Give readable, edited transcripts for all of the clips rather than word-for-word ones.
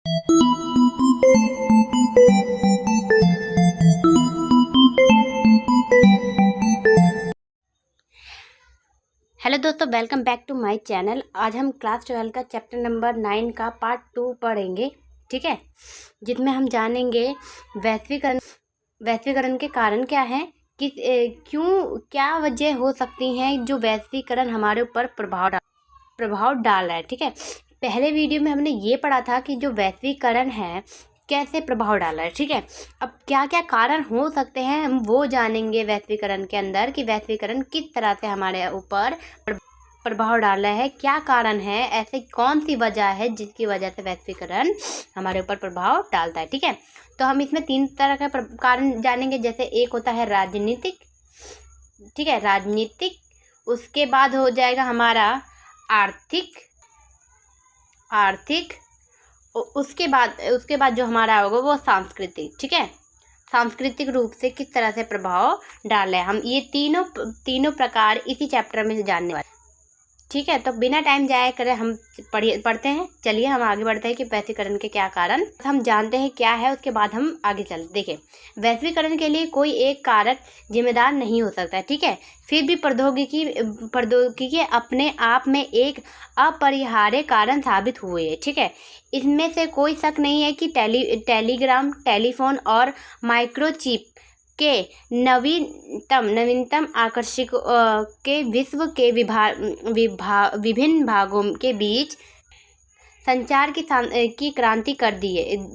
Hello दोस्तों, welcome back to my channel. आज हम क्लास 12 का चैप्टर नंबर 9 का पार्ट 2 पढ़ेंगे, ठीक है, जिसमें हम जानेंगे वैश्वीकरण के कारण क्या है, क्या वजह हो सकती हैं जो वैश्वीकरण हमारे ऊपर प्रभाव डाल रहा है। ठीक है, पहले वीडियो में हमने ये पढ़ा था कि जो वैश्वीकरण है कैसे प्रभाव डाल रहा है। ठीक है, अब क्या क्या कारण हो सकते हैं हम वो जानेंगे वैश्वीकरण के अंदर, कि वैश्वीकरण किस तरह से हमारे ऊपर प्रभाव डाल रहा है, क्या कारण है, ऐसे कौन सी वजह है जिसकी वजह से वैश्वीकरण हमारे ऊपर प्रभाव डालता है। ठीक है, तो हम इसमें 3 तरह का कारण जानेंगे। जैसे एक होता है राजनीतिक, ठीक है, राजनीतिक, उसके बाद हो जाएगा हमारा आर्थिक, उसके बाद जो हमारा होगा वो सांस्कृतिक। ठीक है, सांस्कृतिक रूप से किस तरह से प्रभाव डाल रहा है, हम ये तीनों प्रकार इसी चैप्टर में जानने वाले। ठीक है, तो बिना टाइम जाया करे हम पढ़ते हैं। चलिए हम आगे बढ़ते हैं कि वैश्वीकरण के क्या कारण हम जानते हैं क्या है, उसके बाद हम आगे देखें। वैश्वीकरण के लिए कोई एक कारक जिम्मेदार नहीं हो सकता है। ठीक है, फिर भी प्रौद्योगिकी अपने आप में एक अपरिहार्य कारण साबित हुए है। ठीक है, इसमें से कोई शक नहीं है कि टेलीग्राम, टेलीफोन और माइक्रोचिप के नवीनतम आकर्षक के विश्व के विभिन्न भागों के बीच संचार की क्रांति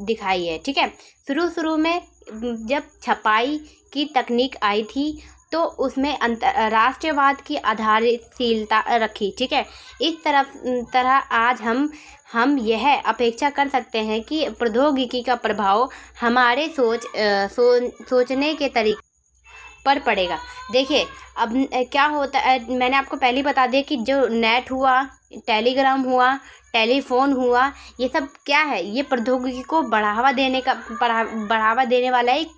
दिखाई है। ठीक है, शुरू में जब छपाई की तकनीक आई थी तो उसमें राष्ट्रवाद की आधारशिलता रखी। ठीक है, इस तरह आज हम यह अपेक्षा कर सकते हैं कि प्रौद्योगिकी का प्रभाव हमारे सोचने के तरीके पर पड़ेगा। देखिए, अब क्या होता है, मैंने आपको पहले ही बता दिया कि जो नेट हुआ, टेलीग्राम हुआ, टेलीफोन हुआ, ये सब क्या है, ये प्रौद्योगिकी को बढ़ावा देने वाला एक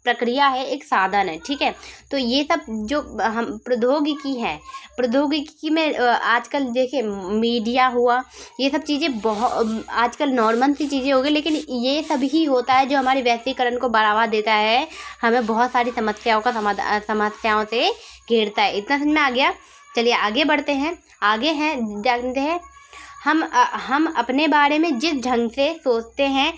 प्रक्रिया है, एक साधन है। ठीक है, तो ये सब जो हम प्रौद्योगिकी में आजकल देखिए मीडिया हुआ, ये सब चीज़ें बहुत आजकल नॉर्मल सी चीज़ें हो गई, लेकिन ये सब ही होता है जो हमारी वैश्वीकरण को बढ़ावा देता है, हमें बहुत सारी समस्याओं से घेरता है। इतना समझ में आ गया। चलिए आगे बढ़ते हैं। जानते हैं हम अपने बारे में जिस ढंग से सोचते हैं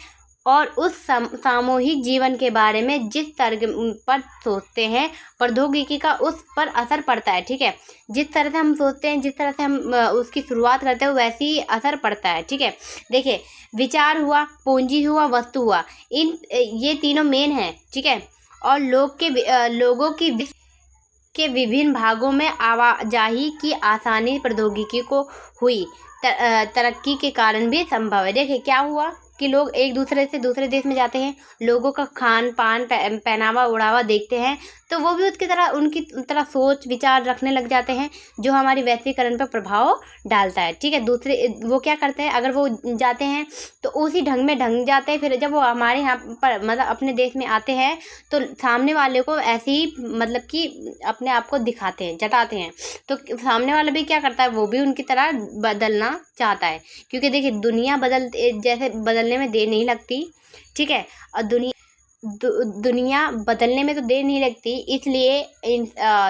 और उस सामूहिक जीवन के बारे में जिस तरह पर सोचते हैं, प्रौद्योगिकी का उस पर असर पड़ता है। ठीक है, जिस तरह से हम सोचते हैं, जिस तरह से हम उसकी शुरुआत करते हैं, वैसे ही असर पड़ता है। ठीक है, देखिए, विचार हुआ, पूंजी हुआ, वस्तु हुआ, ये तीनों मेन हैं। ठीक है, और लोगों के विभिन्न भागों में आवाजाही की आसानी प्रौद्योगिकी को हुई तरक्की के कारण भी संभव है। देखिए क्या हुआ कि लोग एक दूसरे से दूसरे देश में जाते हैं, लोगों का खान पान, पहनावा उड़ावा देखते हैं, तो वो भी उनकी तरह सोच विचार रखने लग जाते हैं, जो हमारी वैश्वीकरण पर प्रभाव डालता है। ठीक है, दूसरे वो क्या करते हैं, अगर वो जाते हैं तो उसी ढंग में ढंग जाते हैं, फिर जब वो हमारे यहाँ पर मतलब अपने देश में आते हैं तो सामने वाले को ऐसे ही मतलब कि अपने आप को दिखाते हैं, जताते हैं, तो सामने वाला भी क्या करता है, वो भी उनकी तरह बदलना चाहता है। क्योंकि देखिए दुनिया बदलने में देर नहीं लगती। ठीक है, और दुनिया बदलने में तो देर नहीं लगती, इसलिए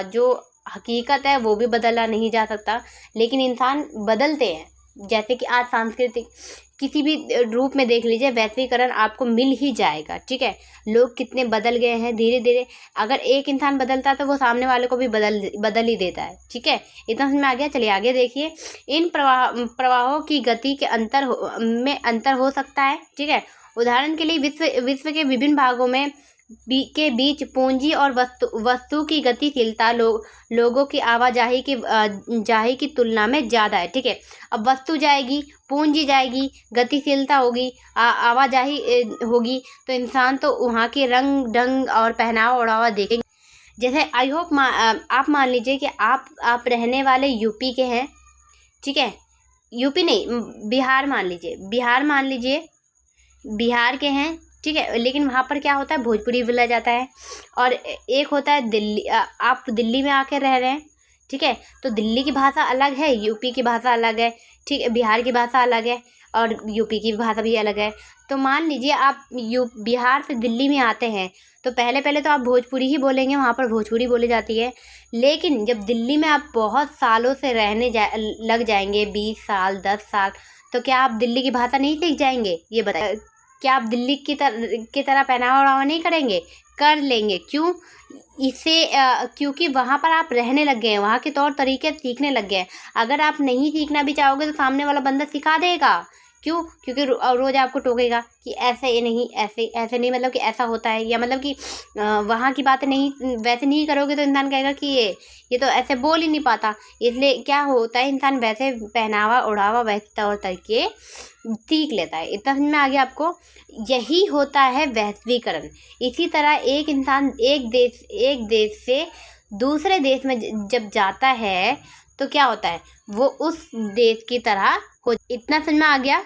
जो हकीकत है वो भी बदला नहीं जा सकता, लेकिन इंसान बदलते हैं। जैसे कि आज सांस्कृतिक किसी भी रूप में देख लीजिए, वैश्वीकरण आपको मिल ही जाएगा। ठीक है, लोग कितने बदल गए हैं धीरे धीरे, अगर एक इंसान बदलता है तो वो सामने वाले को भी बदल ही देता है। ठीक है, इतना समझ में आ गया। चलिए आगे देखिए, इन प्रवाहों की गति के अंतर हो सकता है। ठीक है, उदाहरण के लिए विश्व के विभिन्न भागों में के बीच पूंजी और वस्तु की गतिशीलता लोगों की आवाजाही की तुलना में ज़्यादा है। ठीक है, अब वस्तु जाएगी, पूंजी जाएगी, गतिशीलता होगी, आवाजाही होगी, तो इंसान तो वहाँ के रंग ढंग और पहनावा ओढ़ावा देखेंगे। जैसे आई होप आप मान लीजिए कि आप रहने वाले यूपी के हैं। ठीक है, यूपी नहीं, बिहार मान लीजिए, बिहार के हैं। ठीक है, लेकिन वहाँ पर क्या होता है, भोजपुरी बोला जाता है, और एक होता है दिल्ली, आप दिल्ली में आकर रह रहे हैं। ठीक है, तो दिल्ली की भाषा अलग है, यूपी की भाषा अलग है, ठीक है, बिहार की भाषा अलग है, और यूपी की भाषा भी अलग है। तो मान लीजिए आप बिहार से दिल्ली में आते हैं तो पहले पहले तो आप भोजपुरी ही बोलेंगे, वहाँ पर भोजपुरी बोली जाती है। लेकिन जब दिल्ली में आप बहुत सालों से रहने लग जाएंगे, 20 साल 10 साल, तो क्या आप दिल्ली की भाषा नहीं सीख जाएंगे? ये बताइए। क्या आप दिल्ली की तरह पहनावा ओढ़ावा नहीं करेंगे? कर लेंगे। क्यों? क्योंकि वहाँ पर आप रहने लग गए हैं, वहाँ के तौर तरीके सीखने लग गए हैं। अगर आप नहीं सीखना भी चाहोगे तो सामने वाला बंदा सिखा देगा। क्यों? क्योंकि रोज़ आपको टोकेगा कि ऐसे ये नहीं, ऐसे नहीं, मतलब कि ऐसा होता है, या मतलब कि वहाँ की बातें नहीं वैसे नहीं करोगे तो इंसान कहेगा कि ये तो ऐसे बोल ही नहीं पाता। इसलिए क्या होता है, इंसान वैसे पहनावा ओढ़ावा वैसे तौर तरीके सीख लेता है। इतना समझ में आ गया आपको? यही होता है वैश्वीकरण। इसी तरह एक इंसान एक देश से दूसरे देश में जब जाता है तो क्या होता है, वो उस देश की तरह हो। इतना समझ में आ गया?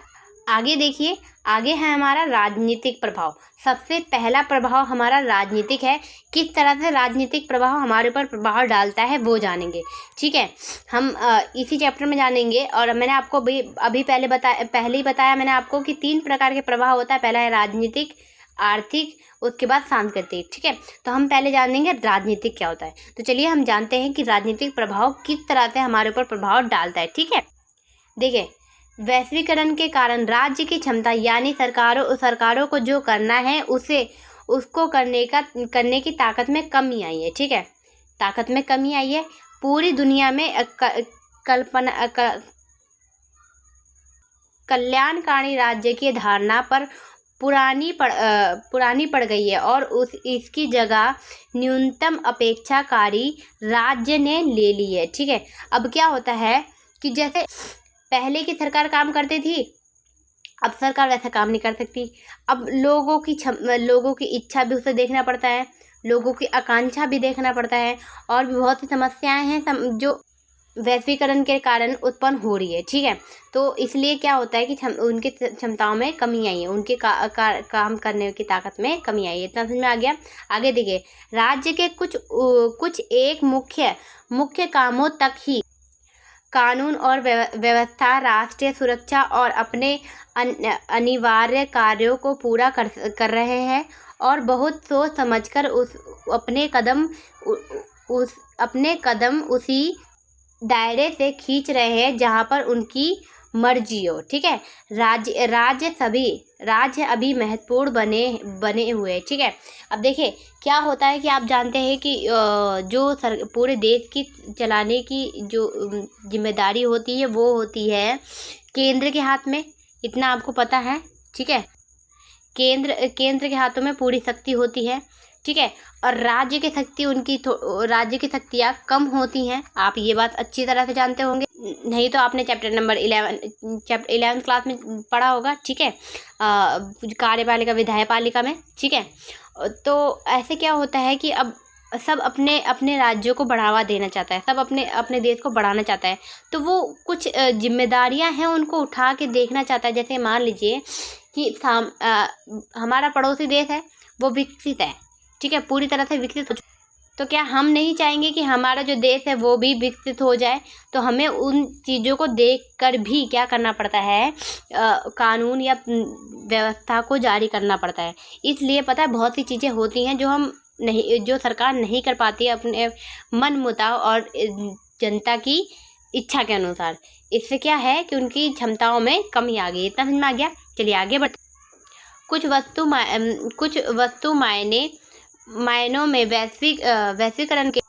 आगे देखिए, आगे है हमारा राजनीतिक प्रभाव। सबसे पहला प्रभाव हमारा राजनीतिक है। किस तरह से राजनीतिक प्रभाव हमारे ऊपर प्रभाव डालता है वो जानेंगे। ठीक है, हम इसी चैप्टर में जानेंगे। और मैंने आपको अभी पहले ही बताया मैंने आपको कि 3 प्रकार के प्रभाव होता है। पहला है राजनीतिक, आर्थिक, उसके बाद सांस्कृतिक। ठीक है, तो हम पहले जानेंगे राजनीतिक क्या होता है। तो चलिए हम जानते हैं कि राजनीतिक प्रभाव किस तरह से हमारे ऊपर प्रभाव डालता है। ठीक है, देखिए, वैश्वीकरण के कारण राज्य की क्षमता यानी सरकारों को जो करना है उसको करने की ताकत में कमी आई है। ठीक है, ताकत में कमी आई है। पूरी दुनिया में कल्याणकारी राज्य की धारणा पर पुरानी पड़ गई है और इसकी जगह न्यूनतम अपेक्षाकारी राज्य ने ले ली है। ठीक है, अब क्या होता है कि जैसे पहले की सरकार काम करती थी, अब सरकार वैसा काम नहीं कर सकती। अब लोगों की इच्छा भी उसे देखना पड़ता है, लोगों की आकांक्षा भी देखना पड़ता है, और भी बहुत सी समस्याएं हैं जो वैश्वीकरण के कारण उत्पन्न हो रही है। ठीक है, तो इसलिए क्या होता है कि उनकी क्षमताओं में कमी आई है, उनके काम करने की ताकत में कमी आई है। इतना समझ में आ गया? आगे देखिए, राज्य के कुछ एक मुख्य कामों तक ही कानून और व्यवस्था राष्ट्रीय सुरक्षा और अपने अनिवार्य कार्यों को पूरा कर रहे हैं और बहुत सोच समझकर अपने कदम उसी दायरे से खींच रहे हैं जहां पर उनकी मर्जी हो। ठीक है, राज्य अभी महत्वपूर्ण बने हुए हैं। ठीक है, अब देखिए क्या होता है कि आप जानते हैं कि पूरे देश की चलाने की जो जिम्मेदारी होती है वो होती है केंद्र के हाथ में। इतना आपको पता है? ठीक है, केंद्र के हाथों में पूरी शक्ति होती है। ठीक है, और राज्य की शक्तियाँ कम होती हैं। आप ये बात अच्छी तरह से जानते होंगे, नहीं तो आपने चैप्टर नंबर 11 क्लास में पढ़ा होगा। ठीक है, कार्यपालिका विधायपालिका में। ठीक है, तो ऐसे क्या होता है कि अब सब अपने राज्यों को बढ़ावा देना चाहता है, सब अपने देश को बढ़ाना चाहता है, तो वो कुछ जिम्मेदारियां हैं उनको उठा के देखना चाहता है। जैसे मान लीजिए कि हमारा पड़ोसी देश है, वो विकसित है। ठीक है, पूरी तरह से विकसित हो, तो क्या हम नहीं चाहेंगे कि हमारा जो देश है वो भी विकसित हो जाए? तो हमें उन चीज़ों को देखकर भी क्या करना पड़ता है, कानून या व्यवस्था को जारी करना पड़ता है। इसलिए पता है बहुत सी चीज़ें होती हैं जो सरकार नहीं कर पाती है अपने मन मुताबिक और जनता की इच्छा के अनुसार। इससे क्या है कि उनकी क्षमताओं में कमी आ गई। इतना समझ में आ गया? चलिए आगे बढ़ते। कुछ वस्तु मायनों में वैश्वीकरण के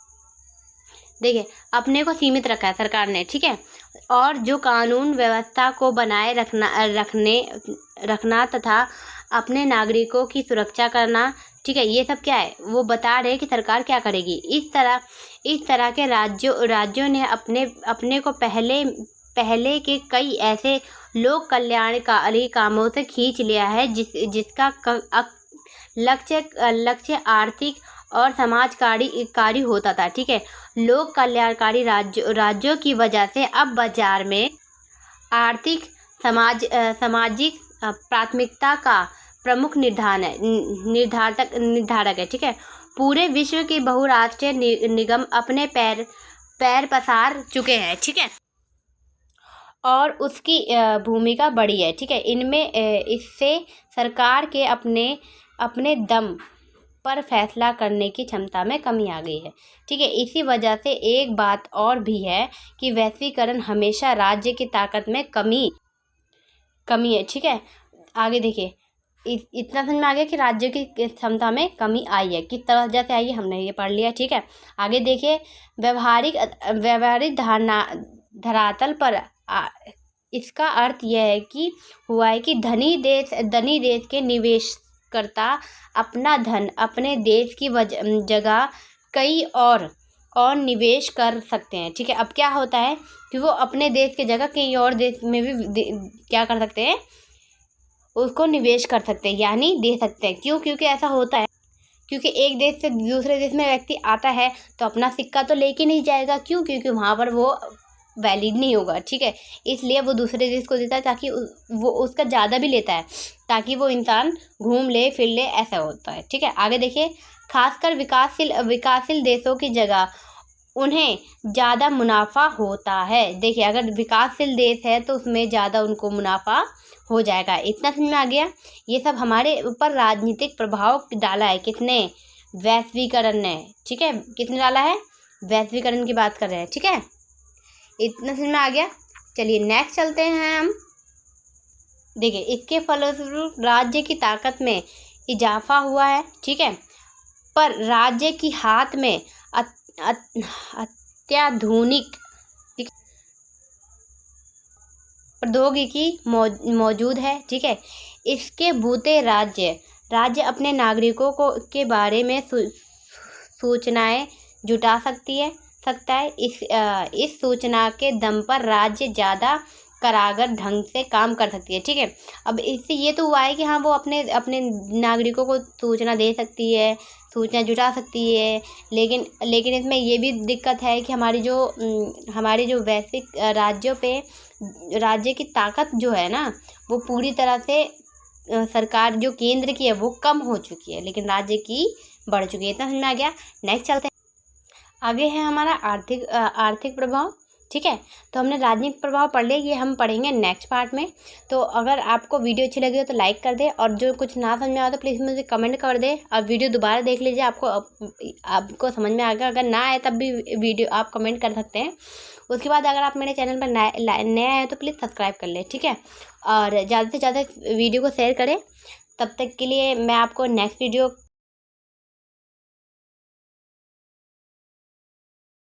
देखिए अपने को सीमित रखा है सरकार ने। ठीक है, और जो कानून व्यवस्था को बनाए रखना तथा अपने नागरिकों की सुरक्षा करना, ठीक है, ये सब क्या है वो बता रहे कि सरकार क्या करेगी। इस तरह के राज्यों ने अपने को पहले के कई ऐसे लोक कल्याणकारी कामों से खींच लिया है जिसका लक्ष्य आर्थिक और समाजकारी होता था। ठीक है, लोक कल्याणकारी राज्यों की वजह से अब बाजार में आर्थिक सामाजिक प्राथमिकता का प्रमुख निर्धारक है। ठीक है, पूरे विश्व के बहुराष्ट्रीय निगम अपने पैर पसार चुके हैं। ठीक है, और उसकी भूमिका बड़ी है। ठीक है, इनमें इससे सरकार के अपने दम पर फैसला करने की क्षमता में कमी आ गई है। ठीक है, इसी वजह से एक बात और भी है कि वैश्वीकरण हमेशा राज्य की ताकत में कमी है। ठीक है, आगे देखिए, इतना समझ में आ गया कि राज्य की क्षमता में कमी आई है, किस तरह से आई है हमने ये पढ़ लिया। ठीक है, आगे देखिए, व्यवहारिक धरातल पर इसका अर्थ यह है कि हुआ है कि धनी देश के निवेशकर्ता अपना धन अपने देश की जगह कई और निवेश कर सकते हैं। ठीक है, अब क्या होता है कि वो अपने देश की जगह कहीं और देश में भी क्या कर सकते हैं, उसको निवेश कर सकते हैं, यानी दे सकते हैं। क्यों? क्योंकि ऐसा होता है, क्योंकि एक देश से दूसरे देश में व्यक्ति आता है तो अपना सिक्का तो लेके नहीं जाएगा। क्यों? क्योंकि वहाँ पर वो वैलिड नहीं होगा। ठीक है, इसलिए वो दूसरे देश को देता है, ताकि वो उसका ज़्यादा भी लेता है ताकि वो इंसान घूम ले फिर ले, ऐसा होता है। ठीक है, आगे देखिए, खासकर विकासशील देशों की जगह उन्हें ज़्यादा मुनाफा होता है। देखिए, अगर विकासशील देश है तो उसमें ज़्यादा उनको मुनाफा हो जाएगा। इतना समझ में आ गया। ये सब हमारे ऊपर राजनीतिक प्रभाव डाला है, किसने? वैश्वीकरण ने। ठीक है, किसने डाला है? वैश्वीकरण की बात कर रहे हैं। ठीक है, इतना समझ में आ गया। चलिए नेक्स्ट चलते हैं हम। देखिए, इसके फलस्वरूप राज्य की ताकत में इजाफा हुआ है। ठीक है, पर राज्य की हाथ में अत्याधुनिक प्रौद्योगिकी मौजूद है। ठीक है, इसके बूते राज्य अपने नागरिकों के बारे में सूचनाएं जुटा सकता है। इस सूचना के दम पर राज्य ज़्यादा कारगर ढंग से काम कर सकती है। ठीक है, अब इससे ये तो हुआ है कि हाँ, वो अपने नागरिकों को सूचना दे सकती है, सूचना जुटा सकती है, लेकिन इसमें ये भी दिक्कत है कि हमारे जो वैश्विक राज्यों पे राज्य की ताकत जो है ना, वो पूरी तरह से सरकार जो केंद्र की है वो कम हो चुकी है, लेकिन राज्य की बढ़ चुकी है। इतना समझ में आ गया। नेक्स्ट चलते हैं। आगे है हमारा आर्थिक प्रभाव। ठीक है, तो हमने राजनीतिक प्रभाव पढ़ लिया, ये हम पढ़ेंगे नेक्स्ट पार्ट में। तो अगर आपको वीडियो अच्छी लगी हो तो लाइक कर दे, और जो कुछ ना समझ में आए तो प्लीज़ मुझे कमेंट कर दे, और वीडियो दोबारा देख लीजिए, आपको समझ में आएगा। अगर ना आए तब भी वीडियो आप कमेंट कर सकते हैं। उसके बाद अगर आप मेरे चैनल पर नए आए तो प्लीज़ सब्सक्राइब कर ले। ठीक है, और ज़्यादा से ज़्यादा वीडियो को शेयर करें। तब तक के लिए मैं आपको नेक्स्ट वीडियो